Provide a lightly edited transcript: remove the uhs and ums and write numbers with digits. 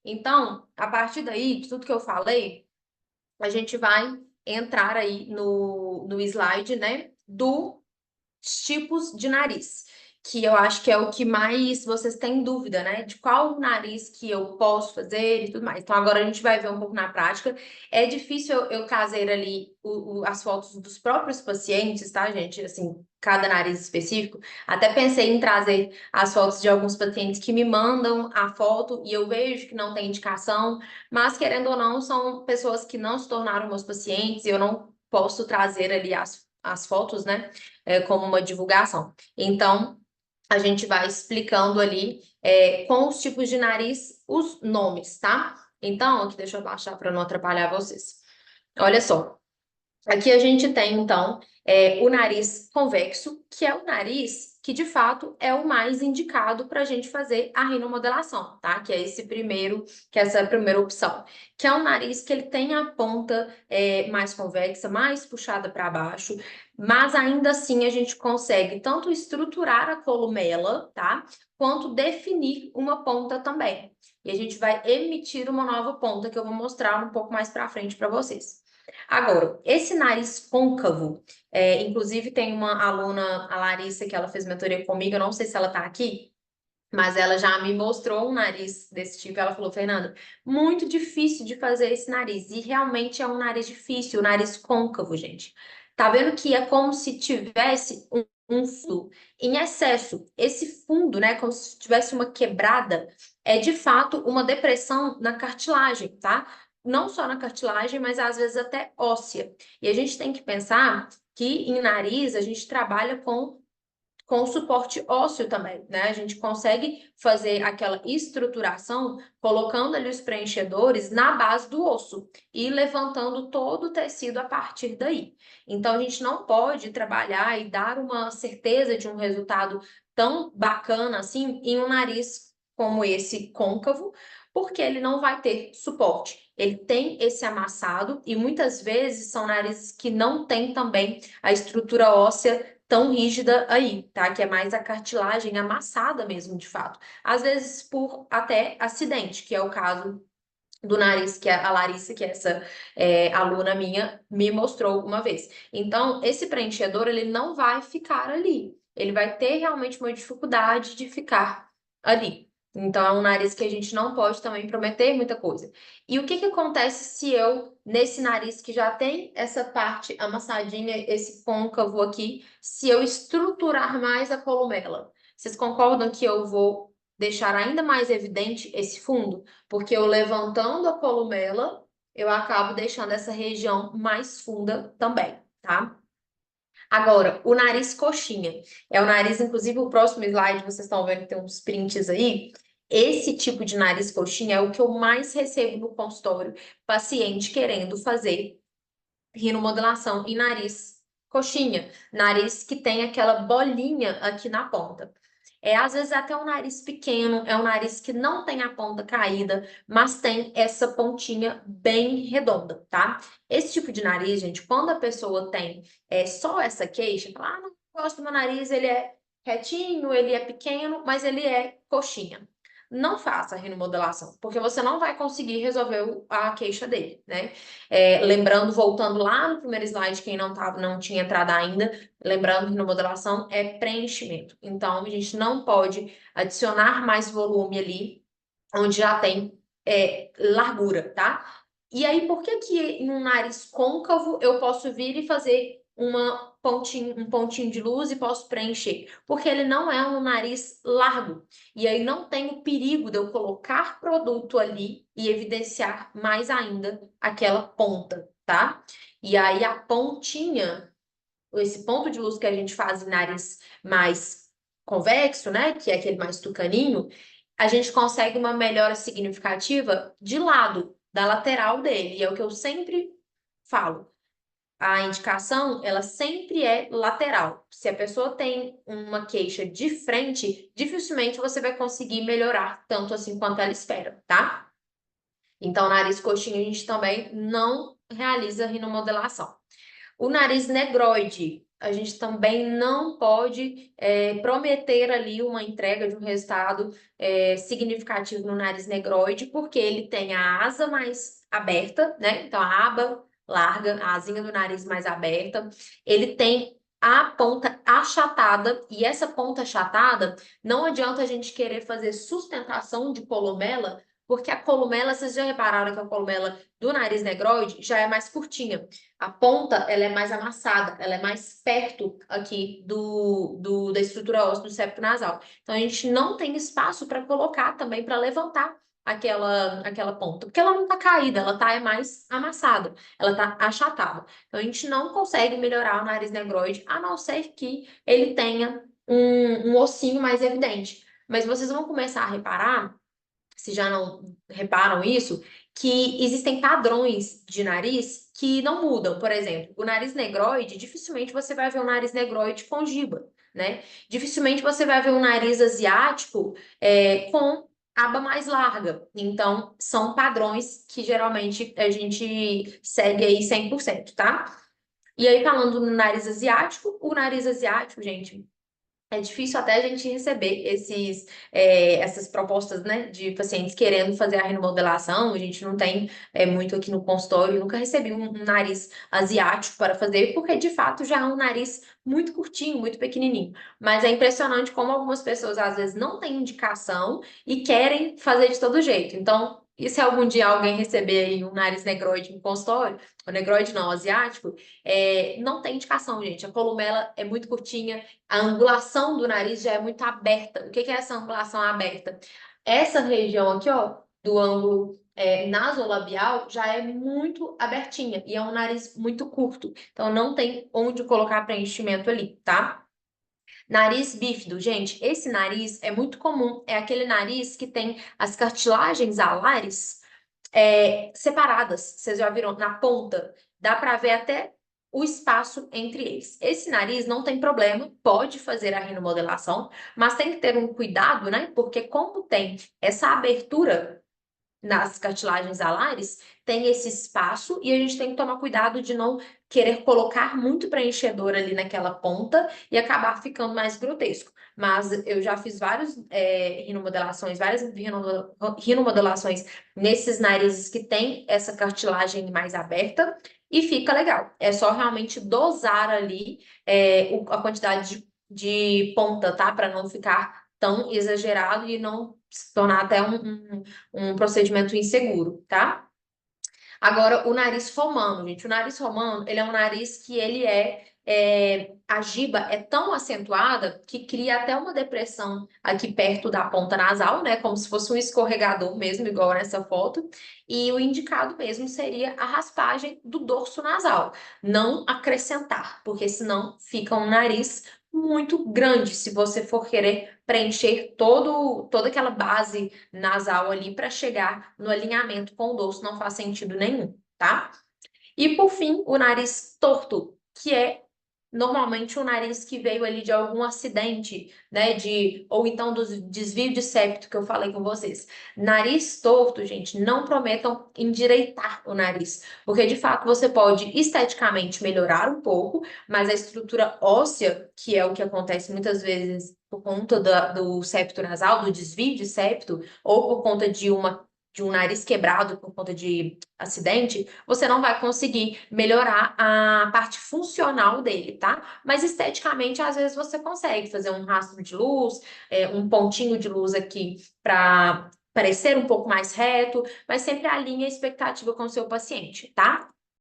Então, a partir daí, de tudo que eu falei, a gente vai entrar aí no slide, né, dos tipos de nariz, que eu acho que é o que mais vocês têm dúvida, né, de qual nariz que eu posso fazer e tudo mais. Então, agora a gente vai ver um pouco na prática. É difícil eu trazer ali as fotos dos próprios pacientes, tá, gente? Assim, cada nariz específico. Até pensei em trazer as fotos de alguns pacientes que me mandam a foto e eu vejo que não tem indicação, mas querendo ou não, são pessoas que não se tornaram meus pacientes e eu não posso trazer ali as fotos, né, como uma divulgação. Então, a gente vai explicando ali com os tipos de nariz os nomes, tá? Então, aqui deixa eu baixar para não atrapalhar vocês. Olha só. Aqui a gente tem, então, o nariz convexo, que é o nariz que, de fato, é o mais indicado para a gente fazer a rinomodelação, tá? Que é essa primeira opção. Que é um nariz que ele tem a ponta mais convexa, mais puxada para baixo, mas ainda assim a gente consegue tanto estruturar a columela, tá? Quanto definir uma ponta também. E a gente vai emitir uma nova ponta que eu vou mostrar um pouco mais para frente para vocês. Agora, esse nariz côncavo, inclusive tem uma aluna, a Larissa, que ela fez mentoria comigo, eu não sei se ela tá aqui, mas ela já me mostrou um nariz desse tipo. Ela falou, Fernanda, muito difícil de fazer esse nariz. E realmente é um nariz difícil, o nariz côncavo, gente. Tá vendo que é como se tivesse um fundo em excesso. Esse fundo, né, como se tivesse uma quebrada, é de fato uma depressão na cartilagem, tá? Não só na cartilagem, mas às vezes até óssea. E a gente tem que pensar que em nariz a gente trabalha com suporte ósseo também, né? A gente consegue fazer aquela estruturação colocando ali os preenchedores na base do osso e levantando todo o tecido a partir daí. Então, a gente não pode trabalhar e dar uma certeza de um resultado tão bacana assim em um nariz como esse côncavo, porque ele não vai ter suporte. Ele tem esse amassado e muitas vezes são narizes que não têm também a estrutura óssea tão rígida aí, tá? Que é mais a cartilagem amassada mesmo, de fato. Às vezes por até acidente, que é o caso do nariz, que a Larissa, que é essa aluna minha, me mostrou uma vez. Então, esse preenchedor, ele não vai ficar ali. Ele vai ter realmente uma dificuldade de ficar ali. Então, é um nariz que a gente não pode também prometer muita coisa. E o que que acontece se eu, nesse nariz que já tem essa parte amassadinha, esse côncavo aqui, se eu estruturar mais a columela? Vocês concordam que eu vou deixar ainda mais evidente esse fundo? Porque eu levantando a columela, eu acabo deixando essa região mais funda também, tá? Agora, o nariz coxinha. É o nariz, inclusive, o próximo slide, vocês estão vendo que tem uns prints aí. Esse tipo de nariz coxinha é o que eu mais recebo no consultório, paciente querendo fazer rinomodelação em nariz coxinha, nariz que tem aquela bolinha aqui na ponta. Às vezes até um nariz pequeno, é um nariz que não tem a ponta caída, mas tem essa pontinha bem redonda, tá? Esse tipo de nariz, gente, quando a pessoa tem só essa queixa, fala, não gosto do meu nariz, ele é retinho, ele é pequeno, mas ele é coxinha. Não faça a rinomodelação, porque você não vai conseguir resolver a queixa dele, né? Lembrando, voltando lá no primeiro slide, quem não tinha entrado ainda, lembrando que remodelação é preenchimento. Então, a gente não pode adicionar mais volume ali, onde já tem largura, tá? E aí, por que que em um nariz côncavo eu posso vir e fazer um pontinho de luz e posso preencher? Porque ele não é um nariz largo. E aí não tem o perigo de eu colocar produto ali e evidenciar mais ainda aquela ponta, tá? E aí a pontinha, esse ponto de luz que a gente faz em nariz mais convexo, né, que é aquele mais tucaninho, a gente consegue uma melhora significativa de lado, da lateral dele. E é o que eu sempre falo. A indicação, ela sempre é lateral. Se a pessoa tem uma queixa de frente, dificilmente você vai conseguir melhorar tanto assim quanto ela espera, tá? Então, nariz coxinha, a gente também não realiza rinomodelação. O nariz negroide, a gente também não pode prometer ali uma entrega de um resultado significativo no nariz negroide, porque ele tem a asa mais aberta, né? Então, a aba larga, a asinha do nariz mais aberta. Ele tem a ponta achatada, e essa ponta achatada, não adianta a gente querer fazer sustentação de columela, porque a columela, vocês já repararam que a columela do nariz negroide já é mais curtinha. A ponta, ela é mais amassada, ela é mais perto aqui da estrutura óssea do septo nasal. Então, a gente não tem espaço para colocar também, para levantar aquela ponta, porque ela não está caída, ela tá mais amassada, ela está achatada. Então, a gente não consegue melhorar o nariz negroide, a não ser que ele tenha um ossinho mais evidente. Mas vocês vão começar a reparar, se já não reparam isso, que existem padrões de nariz que não mudam. Por exemplo, o nariz negroide, dificilmente você vai ver um nariz negroide com giba, né? Dificilmente você vai ver um nariz asiático com aba mais larga. Então, são padrões que geralmente a gente segue aí 100%, tá? E aí, falando no nariz asiático, o nariz asiático, gente, é difícil até a gente receber essas propostas, né, de pacientes querendo fazer a remodelação. A gente não tem muito aqui no consultório. Eu nunca recebi um nariz asiático para fazer, porque de fato já é um nariz muito curtinho, muito pequenininho. Mas é impressionante como algumas pessoas às vezes não têm indicação e querem fazer de todo jeito. Então, e se algum dia alguém receber aí um nariz negroide no consultório, ou negroide não, asiático, não tem indicação, gente. A columela é muito curtinha, a angulação do nariz já é muito aberta. O que é essa angulação aberta? Essa região aqui, ó, do ângulo nasolabial já é muito abertinha e é um nariz muito curto. Então não tem onde colocar preenchimento ali, tá? Nariz bífido, gente, esse nariz é muito comum. É aquele nariz que tem as cartilagens alares separadas. Vocês já viram na ponta? Dá para ver até o espaço entre eles. Esse nariz não tem problema, pode fazer a rinomodelação, mas tem que ter um cuidado, né? Porque como tem essa abertura nas cartilagens alares, tem esse espaço e a gente tem que tomar cuidado de não querer colocar muito preenchedor ali naquela ponta e acabar ficando mais grotesco. Mas eu já fiz várias rinomodelações nesses narizes que tem essa cartilagem mais aberta e fica legal. É só realmente dosar ali a quantidade de ponta, tá? Para não ficar tão exagerado e não se tornar até um procedimento inseguro, tá? Agora, o nariz romano, gente. O nariz romano, ele é um nariz que ele a giba é tão acentuada que cria até uma depressão aqui perto da ponta nasal, né? Como se fosse um escorregador mesmo, igual nessa foto. E o indicado mesmo seria a raspagem do dorso nasal, não acrescentar, porque senão fica um nariz muito grande se você for querer preencher toda aquela base nasal ali para chegar no alinhamento com o dorso, não faz sentido nenhum, tá? E por fim, o nariz torto, que é normalmente o nariz que veio ali de algum acidente, né, ou então do desvio de septo que eu falei com vocês. Nariz torto, gente, não prometam endireitar o nariz, porque de fato você pode esteticamente melhorar um pouco, mas a estrutura óssea, que é o que acontece muitas vezes por conta do septo nasal, do desvio de septo, ou por conta de um nariz quebrado por conta de acidente, você não vai conseguir melhorar a parte funcional dele, tá? Mas esteticamente, às vezes você consegue fazer um rastro de luz, um pontinho de luz aqui para parecer um pouco mais reto, mas sempre alinhe a expectativa com o seu paciente, tá?